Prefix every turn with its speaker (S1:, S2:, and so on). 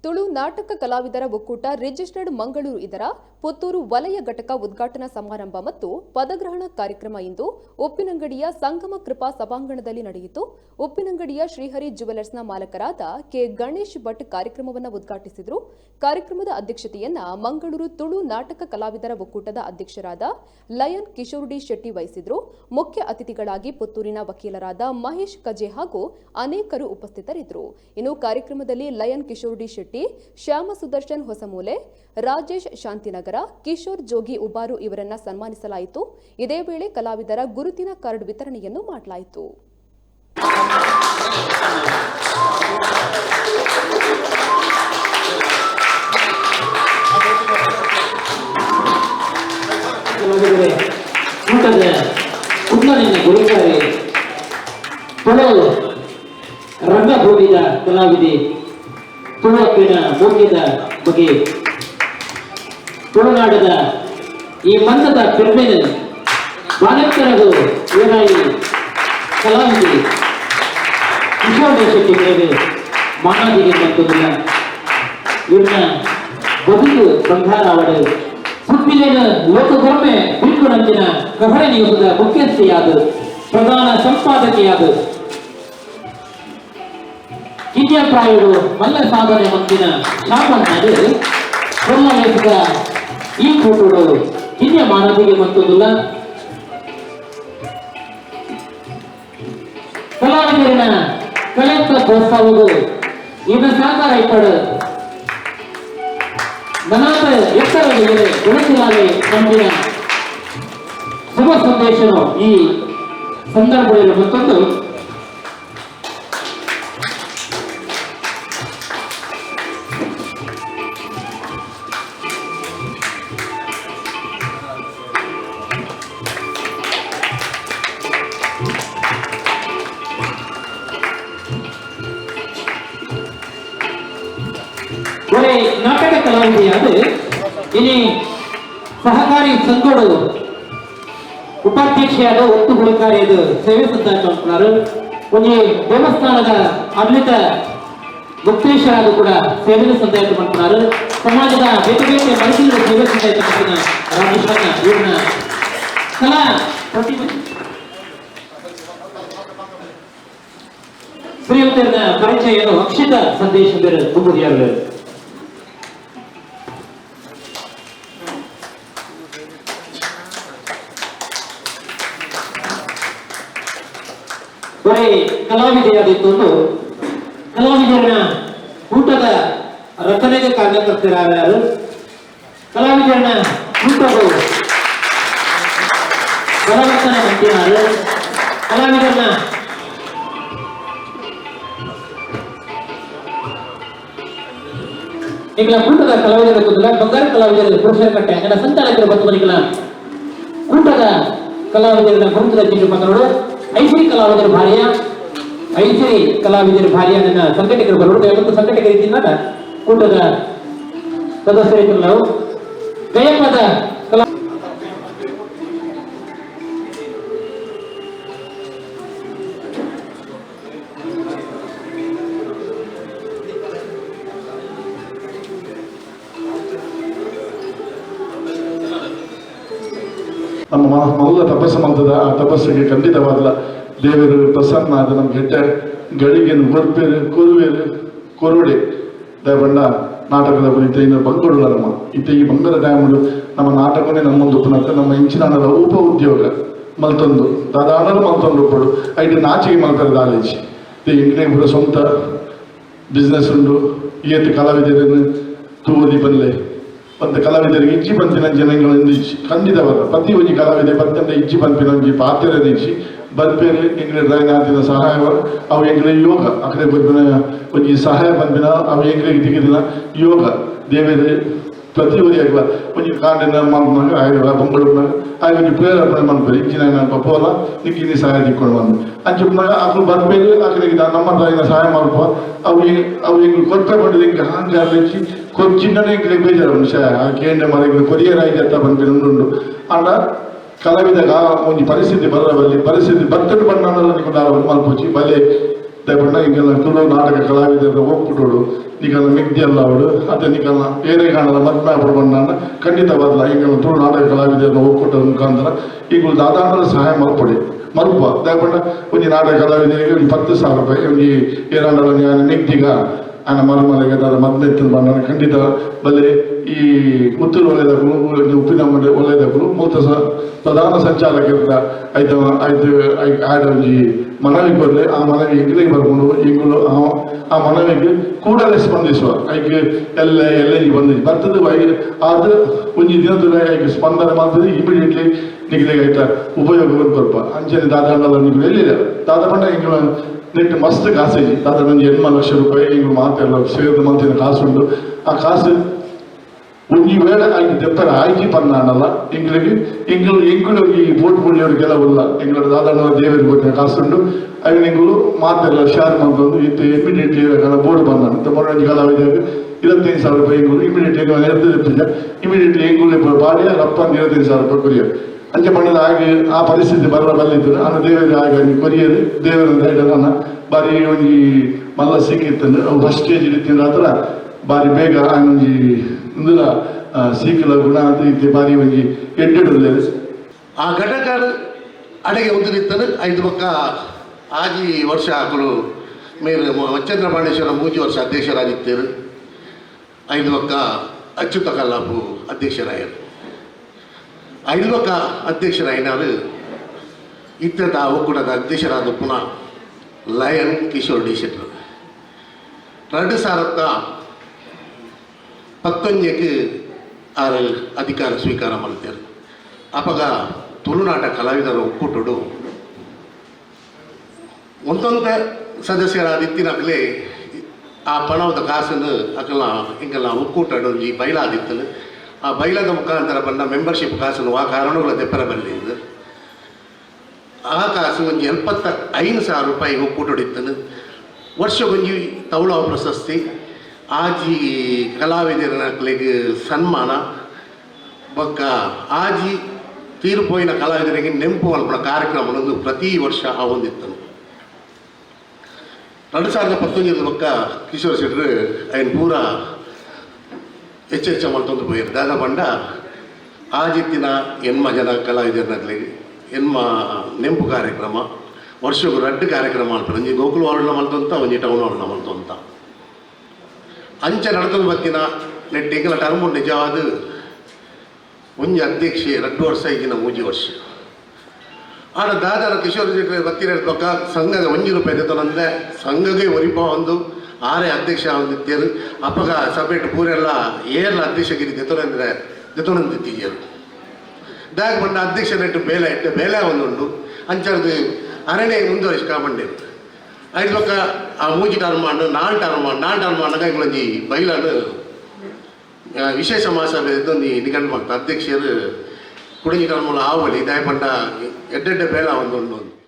S1: ತುಳು ನಾಟಕ ಕಲಾವಿದರ ಒಕ್ಕೂಟ ರಿಜಿಸ್ಟರ್ಡ್ ಮಂಗಳೂರು ಇದರ ಪುತ್ತೂರು ವಲಯ ಘಟಕ ಉದ್ಘಾಟನಾ ಸಮಾರಂಭ ಮತ್ತು ಪದಗ್ರಹಣ ಕಾರ್ಯಕ್ರಮ ಇಂದು ಉಪ್ಪಿನಂಗಡಿಯ ಸಂಗಮ ಕೃಪಾ ಸಭಾಂಗಣದಲ್ಲಿ ನಡೆಯಿತು. ಉಪ್ಪಿನಂಗಡಿಯ ಶ್ರೀಹರಿ ಜ್ಯುವೆಲರ್ಸ್ನ ಮಾಲಕರಾದ ಕೆ ಗಣೇಶ್ ಭಟ್ ಕಾರ್ಯಕ್ರಮವನ್ನು ಉದ್ಘಾಟಿಸಿದರು. ಕಾರ್ಯಕ್ರಮದ ಅಧ್ಯಕ್ಷತೆಯನ್ನ ಮಂಗಳೂರು ತುಳು ನಾಟಕ ಕಲಾವಿದರ ಒಕ್ಕೂಟದ ಅಧ್ಯಕ್ಷರಾದ ಲಯನ್ ಕಿಶೋರ್ ಡಿ ಶೆಟ್ಟಿ ವಹಿಸಿದರು. ಮುಖ್ಯ ಅತಿಥಿಗಳಾಗಿ ಪುತ್ತೂರಿನ ವಕೀಲರಾದ ಮಹೇಶ್ ಕಜೆ ಹಾಗೂ ಅನೇಕರು ಉಪಸ್ಥಿತರಿದ್ದರು. ಇನ್ನು ಕಾರ್ಯಕ್ರಮದಲ್ಲಿ ಲಯನ್ ಕಿಶೋರ್ ಡಿ ಶೆಟ್ಟಿ, ಶ್ಯಾಮ ಸುದರ್ಶನ್ ಹೊಸಮೂಲೆ, ರಾಜೇಶ್ ಶಾಂತಿನಗರ, ಕಿಶೋರ್ ಜೋಗಿ ಉಬಾರು ಇವರನ್ನ ಸನ್ಮಾನಿಸಲಾಯಿತು. ಇದೇ ವೇಳೆ ಕಲಾವಿದರ ಗುರುತಿನ ಕಾರ್ಡ್ ವಿತರಣೆಯನ್ನು ಮಾಡಲಾಯಿತು.
S2: ರಂಗಭೂಮಿಯ ಕಲಾವಿದೆ ತುಳುಕಿನ ಭೂಮಿಯ ಬಗ್ಗೆ ತುಳುನಾಡದ ಈ ಮನ್ನದ ಪೆರ್ಮೆನ ಬಾಲಕರದು ಏನಾಗಿ ಕಲಾವಿದೆ ಕಿಶೋರ್ ಶೆಟ್ಟಿ ಮೇಲೆ ಮಾನವಿಗೆ ಬಂದಿಲ್ಲ. ಇವ್ರನ್ನ ಬದುಕು ಬಂಗಾರ ಅವಳು ಸುದ್ದಿಲೇನ ಲೋಕಗೊಮ್ಮೆ ಬಿಟ್ಟು ನಂಚಿನ ಕಹಳೆ ನ್ಯೂಸ್ದ ಮುಖ್ಯಸ್ಥೆಯಾದ ಪ್ರಧಾನ ಸಂಪಾದಕಿಯಾದ ಕಿನ್ಯಪ್ರಾಯುಡು ಮಲ್ಲ ಸಾಧನೆ ಮಂದಿನ ಶಾಪನ್ನಾಡು ಕೊಲ್ಲಲೇಸಿದ ಈ ಕೂಟುಡು ಕಿನ್ಯ ಮಾನವಿಗೆ ಮಂತುದಿಲ್ಲ. ಕಲಾವಿದರಿನ ಕಲೆಕ್ಟ ಪ್ರೋತ್ಸಾಹವು ಇನ್ನು ಸಾಕಾರ ಇಪ್ಪಡು ಮನಾತ ಎತ್ತರಗಳಿಗೆ ಗುಣತಿಲಾಲೆ ನಂಬಿನ ಶುಭ ಸಂದೇಶನು ಈ ಸಂದರ್ಭದಲ್ಲಿ ಮತ್ತೊಂದು ನಾಟಕ ಕಲಾವಿದೆಯಾದ ಇನಿ ಸಹಕಾರಿ ಸಂಘಗಳು ಉಪಾಧ್ಯಕ್ಷೆಯಾದ ಒತ್ತು ಗುಣಕಾರಿಯದು ಸೇವೆ ಸದ್ದಾರು ಒಂದು ದೇವಸ್ಥಾನದ ಆಡಳಿತ ಮುಕ್ತೇಶ್ವರಾದ ಕೂಡ ಸೇವೆ ಸಂದಾಯ ಮಾಡ್ತಾರೆ. ಸಮಾಜದ ಬೇರೆ ಬೇರೆ ಮನುಷ್ಯರ ಸೇವೆ ಸಂದಾಯ ಮಾಡ್ತಿನ ರಾಜೇಶ್ವರನ ಇವ್ರನ್ನ ಕಲಾ ಪ್ರತಿಭೆ ಶ್ರೀಯುತರನ್ನ ಪರಿಚಯನು ಅಕ್ಷಿತ ಸಂದೇಶ ಬೇರೆ ತುಂಬುದಿಯಾಗಲು ಬರೀ ಕಲಾವಿದೆಯಾದಿತ್ತು. ಕಲಾವಿದರನ್ನ ಊಟದ ರಚನೆಗೆ ಕಾರ್ಯಕರ್ತರಾರು, ಕಲಾವಿದರನ್ನ ಊಟದ ಬಲವರ್ತನೆ ಮಂತ್ರಿನಾರು, ಕಲಾವಿದರನ್ನ ಈಗಲ ಕೂಟದ ಕಲಾವಿದರ ಕೂದಲ ಬಂಗಾರ ಕಲಾವಿದರ ಪುರುಷರ ಕಟ್ಟೆ ನನ್ನ ಸಂಚಾಲಕರು ಬಂದು ಮನೆಗಳ ಕೂಟದ ಕಲಾವಿದರನ್ನ ಗುರುತದ ಚಿತ್ರ ಮಕ್ಕಳು ಐಸಿರಿ ಕಲಾವಿದರ ಭಾರ್ಯ ಐಸಿರಿ ಕಲಾವಿದರ ಭಾರ್ಯ ನನ್ನ ಸಂಘಟಕರು ಬರೋದು ಮತ್ತು ಸಂಘಟಕರಿದ್ದ ಕೂಟದ ಸದಸ್ಯರಿದ್ರು ನಾವು ಗಯಪದ ಕಲಾ
S3: ನಮ್ಮ ಮೊದಲ ತಪಸ್ಸು ಮಾಡ್ತದ. ಆ ತಪಸ್ಸಿಗೆ ಖಂಡಿತವಾದ ದೇವರು ಪ್ರಸನ್ನ ಆದ ನಮ್ಗೆ ಹೆಟ್ಟ ಗಳಿಗೆನು ಗೊರ್ಪೇರು ಕೊರುವೇರು ಕೊರುಡೆ ದಯಬಂಡ ನಾಟಕದ ಕುರಿತು ಇನ್ನು ಬಂಗಳು ನಮ್ಮ ಈ ಬಂಗರ ಟೈಮು ನಮ್ಮ ನಾಟಕನೇ ನಮ್ಮೊಂದು ಪುನಃ ನಮ್ಮ ಇಂಚಿನ ಉಪ ಉದ್ಯೋಗ ಮಲ್ತೊಂದು ದಾದಾಡಲು ಮಲ್ತೊಂದು ಒಬ್ಬಳು ಐದು ನಾಚಿಗೆ ಮಲ್ಪರದ ಆಲೇಜಿ ಇಂಗ್ಲೇ ಪುರ ಸ್ವಂತ ಬಿಸ್ನೆಸ್ ಉಂಡು. ಈಯತ್ತು ಕಲಾವಿದರನ್ನು ತೂದಿ ಬಲ್ಲೆ ಒಂದು ಕಲಾವಿದರಿಗೆ ಇಜ್ಜಿ ಪಂಪಿನ ಜನಗಳಿಂದ ಖಂಡಿತವಾದ ಪ್ರತಿ ಒಂದು ಕಲಾವಿದೆ ಪಂಪಿನ ಇಜ್ಜಿ ಪಂಪಿನ ಪಾತ್ರ ನಿಚ್ಚಿ ಬರ್ಪೇರು ಎಂಗ್ಲೆ ಡ್ರೈನಾತಿನ ಸಹಾಯ ಅವು ಎಂಗ್ಲೆ ಯೋಗ ಅಕಡೆ ಬರ್ಪಿನ ಒಂದು ಸಹಾಯ ಪಂಪಿನ ಅವು ಎಂಗ್ಲಿಗೆ ದಿಗಿದಿನ ಯೋಗ ದೇವೇದ ಪ್ರತಿ ಒರಿಯಾಗ ಒಂದು ಕಾಡಿನ ಮಲ್ನಾಗ ಆಗ ಬಂಗಳೂರಿನಾಗ ಆಗ ಒಂದು ಪ್ರೇರೇಪಣೆ ಮಾಡ್ಬೇಕು ಇಂಚಿನ ಪೋಲ ನಿಕ್ಕಿನಿ ಸಹಾಯ ತಿಕ್ಕೊಂಡು ಬಂದು ಅಂಚಿನಾಗ ಅವು ಬರ್ಬೇಕು ಅಕಡೆಗೆ ನಮ್ಮ ಡ್ರೈನ ಸಹಾಯ ಮಾಡ್ಕೋ ಅವು ಎಂಗ್ಲು ಕೊರತೆ ಮಾಡಿದ ಹಿಂಗೆ ಹಾಂಗೆ ಅಲ್ಲಿಚ್ಚಿ ಚಿನ್ನನೇ ಎಂಗ್ಲಿಗೆ ಬೇಜಾರು ವಿಷಯ ಆ ಕೇಂದ್ರ ಮರ ಕೊರಿಯರಾಗಿ ಜತ್ತ ಬಂದು ಆಂಡ ಕಲಾವಿದಾಗ ಒಂದು ಪರಿಸ್ಥಿತಿ ಬರಬಲ್ಲಿ ಪರಿಸ್ಥಿತಿ ಬರ್ತಟ್ಟು ಬಣ್ಣ ಮಲ್ಪೋಚಿ ಬಲೆ ದಯಪಂಡ ಹಿಂಗೆಲ್ಲ ತುಳು ನಾಟಕ ಕಲಾವಿದರ ಹೋಗ್ಬಿಟ್ಟೋಡು ನೀಗೆಲ್ಲ ಮಿಗ್ದಿ ಅಲ್ಲ ಅವಳು ಅದೇ ನೀಗೆಲ್ಲ ಏನೇ ಕಾಣಲ್ಲ ಮದ್ಮೆ ಆಗ್ಬಿಡು ಬಣ್ಣ ಖಂಡಿತವಾದಲ್ಲ ಹಿಂಗೆಲ್ಲ ತುಳು ನಾಟಕ ಕಲಾವಿದರನ್ನ ಹೋಗ್ಕೊಟ್ಟ ಮುಖಾಂತರ ಈಗ ದಾದಾಂತರ ಸಹಾಯ ಮಲ್ಪಡಿ ಮಲ್ಪ ದಯಪಂಡ ಒಂದು ನಾಟಕ ಕಲಾವಿದರಿಗೆ ಒಂದು 10,000 ರೂಪಾಯಿ ಒಂದು ಏನಾಂಡಲ್ಲ ಮಿಗ್ದಿಗ ఆయన ಮರುಮನೆಗೆ ಅದರ ಮದ್ನೆತ್ತಿನ ಬಣ್ಣ ಖಂಡಿತ ಬಲ್ಲೆ ಈ ಉತ್ತೂರು ಒಳ್ಳೆಯದಾಗಲು ಉಪ್ಪಿನಮ್ಮಡಿ ಒಳ್ಳೆಯದಾಗಲು ಮೂತ ಪ್ರಧಾನ ಸಂಚಾಲಕರಿಂದ ಆಯ್ದ ಒಂಜಿ ಮನವಿ ಬರಲಿ ಆ ಮನವಿ ಎಂಗಿಲಿಗೆ ಬರ್ಕೊಂಡು ಈಗಲೂ ಆ ಮನವಿಗೆ ಕೂಡಲೇ ಸ್ಪಂದಿಸುವ ಐಕೆ ಎಲ್ಲ ಬರ್ತದೆ ಆದ್ರೆ ಒಂಜಿ ದಿನದ ಐಕೆ ಸ್ಪಂದನೆ ಮಾಡ್ತದೆ ಇಮಿಡಿಯೇಟ್ಲಿ ನಿಗಲಿಗೆ ಆಯ್ತಾ ಉಪಯೋಗ ಬರ್ಪ ಅಂಚನೆ ದಾದಾಂಡಲ್ಲ ನಿಗಲು ಎಲ್ಲಿಲ್ಲ ದಾದಪಂಡ ಹಿಂಗೆ ನೆಟ್ಟು ಮಸ್ತ್ ಕಾಸಿಗೆ ದಾದ ಒಂದು 8 ಲಕ್ಷ ರೂಪಾಯಿ ಹಿಂಗೆ ಮಾತೆಲ್ಲ ಸೇರಿದ ಮಂತಿನ ಕಾಸು ಉಂಟು ಆ ಕಾಸು ಒಂದು ವೇಳೆ ಆಯ್ತು ತೆಪ್ಪರ ಆಯ್ಕೆ ಪನ್ನಾಡಲ್ಲ ಎಂಗಳು ಈ ಬೋಟ್ ಬುಳ್ಳಿಯವ್ರಿಗೆಲ್ಲ ಉಲ್ಲ ಎಂಗಳ ದಾದಾಂಡ ದೇವರಿಗೆ ಕೊಟ್ಟಿನ ಕಾಸು ಉಂಟು ಆಗ ಎಂಗಳು ಮಾತೆಲ್ಲ ಶೇರ್ ಮಾಡ್ಕೊಂಡು ಇತ್ತು ಇಮಿಡಿಯೇಟ್ಲಿ ಬೋರ್ಡ್ ಬಂದ ಮೊನ್ನೆ ಕಲಾವಿದಾಗ 25,000 ರೂಪಾಯಿ ಎಂಗಳು ಇಮಿಡಿಯೇಟ್ಲಿ ಎದ್ದು ಇಮಿಡಿಯೇಟ್ಲಿ ಎಂಗಳು ಬಾಡಿಯ ರಪ್ಪ 25,000 ರೂಪಾಯಿ ಕೊರಿಯರ್ ಅಂಚೆ ಬಣ್ಣದ ಹಾಗೆ ಆ ಪರಿಸ್ಥಿತಿ ಬರಬಲ್ಲಿದ್ದು ನಾನು ದೇವರಿಗೆ ಆಗ ಕೊರಿಯರು ದೇವರ ನನ್ನ ಬಾರಿ ಒಂದು ಮಲ್ಲ ಸಿಕ್ಕಿತ್ತಂದ್ರೆ ಅವು ಫಸ್ಟ್ ಸ್ಟೇಜ್ ಇರ್ತೀನಿ ಹತ್ರ ಬಾರಿ ಬೇಗ ಒಂಜಿ ಇಂದುಲ ಸೀಕಲ ಗುಣ ಅಂತ ಇತ್ತೆ ಬಾರಿ ಒಂಜಿ ಎಡ್ಡೆಡು
S4: ಆ ಘಟಕ ಅಡೆಗೆ ಉದುರಿತ್ತನು 5 ಪಕ್ಕ ಆಜಿ ವರ್ಷ ಆಕಳು ಮೇರೆ ಮಚ್ಚಂದ್ರ ಪಾಂಡೇಶ್ವರ 3 ವರ್ಷ ಅಧ್ಯಕ್ಷರಾಗಿತ್ತೇರು 5 ಪಕ್ಕ ಅಚ್ಯುತ ಕಲ್ಲಾಪು ಅಧ್ಯಕ್ಷರಾಯರು 5 ಪಕ್ಕ ಅಧ್ಯಕ್ಷರಾಯಿನಾರು ಇತ್ತದ ಒಕ್ಕೂಟದ ಅಧ್ಯಕ್ಷರಾದ ಪುನಃ ಲಯನ್ ಕಿಶೋರ್ ಡಿ ಶೆಟ್ಟರ್ 2019ಕ್ಕೆ ಆರು ಅಧಿಕಾರ ಸ್ವೀಕಾರ ಮಾಡ್ತಾರೆ ಅಪಗ ತುಳುನಾಟ ಕಲಾವಿದರ ಒಕ್ಕೂಟಡು ಒಂದೊಂದು ಸದಸ್ಯರಾದ ಇತ್ತಿನಾಗಲೇ ಆ ಪಣದ ಕಾಸನ್ನು ಅಕಲ್ಲ ಹಿಂಗೆಲ್ಲ ಒಕ್ಕೂಟಡು ಈ ಬಯಲಾದಿತ್ತಲು ಆ ಬಯಲಾದ ಮುಖಾಂತರ ಬಂದ ಮೆಂಬರ್ಶಿಪ್ ಕಾಸನ್ನು ಆ ಕಾರಣಗಳ ತೆಪ್ಪರ ಬಂದಿದ್ದು ಆ ಕಾಸು ಒಂದು 75,000 ರೂಪಾಯಿ ಒಕ್ಕೂಟಡಿತ್ತನು ವರ್ಷಗೊಂಜಿ ತೌಳ ಪ್ರಶಸ್ತಿ ಆಜಿ ಕಲಾವಿದರಿಗೆ ಸನ್ಮಾನ ಬೊಕ್ಕ ಆಜಿ ತೀರ್ಪೋಯಿನ ಕಲಾವಿದರಿಗೆ ನೆಂಪು ಮಲ್ಪನ ಕಾರ್ಯಕ್ರಮವನ್ನು ಪ್ರತಿ ವರ್ಷ ಆ ಹೊಂದಿತ್ತನು 2019 ಬೊಕ್ಕ ಕಿಶೋರ್ ಶೆಟ್ಟರು ఆయన ಪೂರ ಹೆಚ್ಚೆಚ್ಚ ಮಲ್ತೊಂದು ಪೋಯಿರು ದಾದ ಪಂಡ ಆಜಿತ್ತಿನ ಎನ್ಮ ಜನ ಕಲಾವಿದರಲ್ಲಿ ಎನ್ಮ ನೆಂಪು ಕಾರ್ಯಕ್ರಮ ವರ್ಷಕ್ಕೂ 2 ಕಾರ್ಯಕ್ರಮ ಮಾಡ್ತಾರೆ ಒಂಜಿ ಗೋಕುಲ ಹಾಲ್ನ ಮಲ್ತಂತ ಒಂಜಿ ಟೌನ್ ಹಾಲ್ನ ಮಲ್ತಂತ ಅಂಚೆ ನಡೆದು ಬತ್ತಿನ ನೆಟ್ಟಿಗೆಲ್ಲ ಟರ್ಮು ನಿಜವಾದ ಒಂಜಿ ಅಧ್ಯಕ್ಷೆ 2 ವರ್ಷ ಈಗಿನ 3 ವರ್ಷ ಆಡ ದಾದಾರ ಕಿಶೋರ್ ಶೆಟ್ಟರು ಬತ್ತಿನ ಪಕ್ಕ ಸಂಘದ 1 ರೂಪಾಯಿ ತೆತ್ತನಂದ್ರೆ ಸಂಘಗೆ ಒರಿಪ ಒಂದು 6 ಅಧ್ಯಕ್ಷ ಹೊಂದಿತ್ತೇರು ಅಪ್ಪಗ ಸಪರೇಟ್ ಪೂರೆಲ್ಲ ಏರ್ಲ ಅಧ್ಯಕ್ಷಗಿರಿ ದೆತ್ತೊನಂದಿತ್ತೀಯರು ದಾಗ ಬಂಡ ಅಧ್ಯಕ್ಷ ನೆಟ್ಟು ಬೇಲೆ ಒಂದುಂಡು ಅಂಚರ್ದು ಅರಣೆ ಮುಂದುವರಿಸಿ ಕಾಮಂಡೇರು 5 ಪಕ್ಕ ಆ 3 ಟರ್ಮ್ ಆಂಡು 4 ಟರ್ಮ್ ಆಂಡಾಗ ಇಂಗ್ಲೊಂಜಿ ಬೈಲಾನು ವಿಶೇಷ ಮಹಾಸಭೆ ಒಂದು ನಿಗಂಡು ಮಾಡ್ತಾರೆ ಅಧ್ಯಕ್ಷರು ಕುಡಿಂಜಿ ಟರ್ಮಲ್ಲಿ ಆವಲಿ ದಾಯ ಪಂಡ ಎಡ್ಡೆಡ್ಡೆ ಬೇಲ ಒಂದುಂಡು